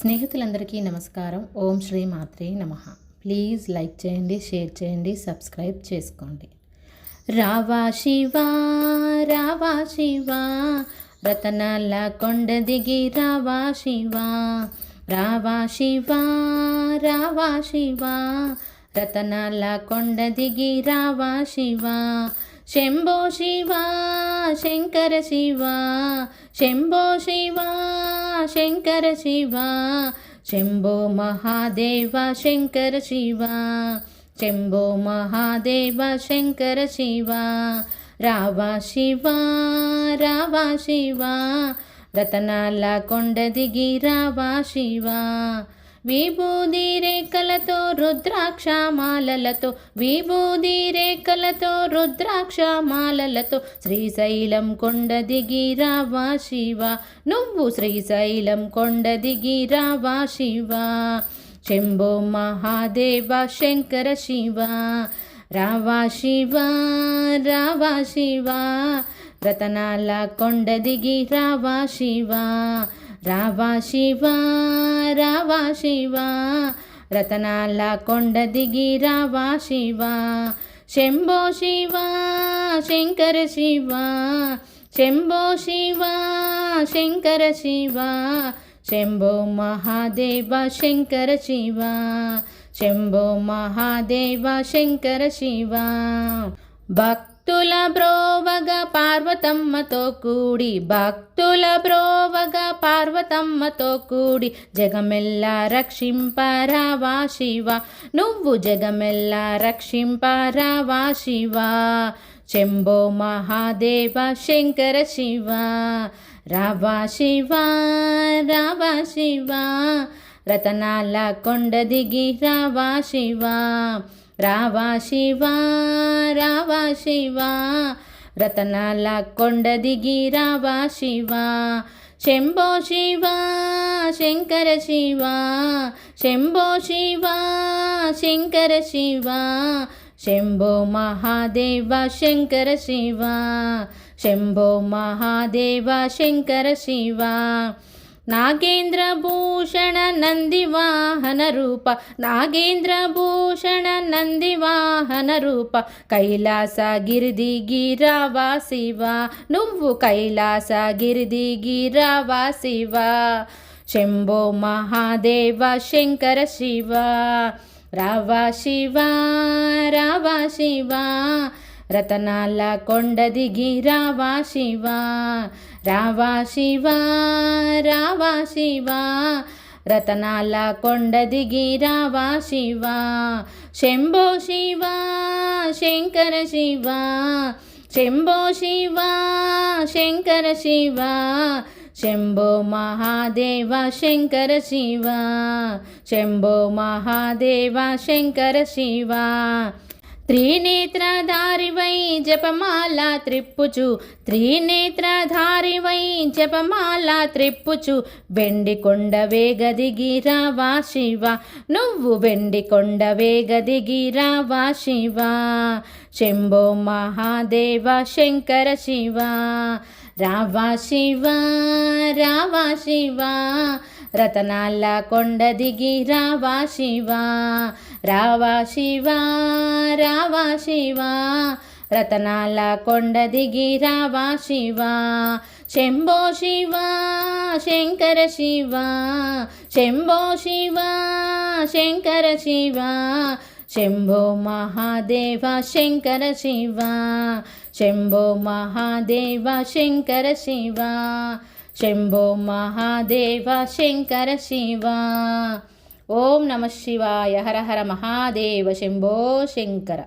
స్నేహితులందరికీ నమస్కారం. ఓం శ్రీ మాత్రే నమః. Please like చేయండి, షేర్ చేయండి, సబ్స్క్రైబ్ చేసుకోండి. రావా శివా రావా శివా, రతనాల కొండ దిగి రావా శివా. రావా శివా రావా శివా, రతనాల కొండ దిగి రావా శివా. శంభో శివా శంకర శివా, శంభో శివా శంకర శివా, శంభో మహాదేవ శంకర శివా, శంభో మహాదేవ శంకర శివా. రావా శివా రావా శివా, రతనాల కొండ దిగి రావా శివా. విభూది రేఖలతో రుద్రాక్షమాలలతో, విభూది రేఖలతో రుద్రాక్షమాలలతో, శ్రీశైలం కొండ దిగి రావా శివా. నువ్వు శ్రీశైలం కొండ దిగి రావా శివా. శంభో మహాదేవ శంకర శివా. రావా శివా రావా శివా, రతనాల కొండ దిగి రావా శివా. రావా శివా రావా శివా, రతనాల కొండ దిగి రావా శివా. శంభో శివా శంకర శివా, శంభో శివా శంకర శివా, శంభో మహాదేవ శంకర శివా, శంభో మహాదేవ శంకర శివా. భక్తుల బ్రోవగ పార్వతమ్మతో కూడి, భక్తుల బ్రోవగ పార్వతమ్మతో కూడి, జగమెల్లా రక్షింపరావా శివా. నువ్వు జగమెల్లా రక్షింపరావా శివా. శంభో మహాదేవ శంకర శివా. రావా శివా రావా శివా, రతనాల కొండ దిగి రావా శివా. రావా శివా రావా శివా, రతనాల కొండ దిగి రావా శివా. శంభో శివా శంకర శివా, శంభో శివా శంకర శివా, శంభో మహాదేవ శంకర శివా, శంభో మహాదేవ శంకర శివా. నాగేంద్ర భూషణ నందివాహన రూప, నాగేంద్ర భూషణ నందివాహన రూప, కైలాసగిరి దిగి రావా శివా. నువ్వు కైలాసగిరి దిగి రావా శివా. శంభో మహాదేవ శంకర శివా. రావా శివా రావా శివా, రతనాల కొండ దిగి రావా శివా. రావా శివా రావా శివా, రతనాల కొండ దిగి రావా శివా. శంభో శివా శంకర శివా, శంభో శివా శంకర శివా, శంభో మహాదేవ శంకర శివా, శంభో మహాదేవ శంకర శివా. త్రినేత్రధారివై జపమాల త్రిప్పుచు, త్రినేత్రధారివై జపమాల త్రిప్పుచు, వెండి కొండ వేగ దిగి రావా శివా. నువ్వు వెండి కొండ వేగ దిగి రావా శివా. శంభో మహాదేవ శంకర శివా. రావా శివా రావా శివా, రతనాల కొండ దిగి రావా శివా. రావా శివా రావా శివా, రతనాల కొండ దిగి రావా శివా. శంభో శివా శంకర శివా, శంభో శివా శంకర శివా, శంభో మహాదేవ శంకర శివా, శంభో మహాదేవ శంకర శివా, శంభో మహాదేవ శంకర శివా. ఓం నమః శివాయ. హర హర మహాదేవ. శంభో శంకర.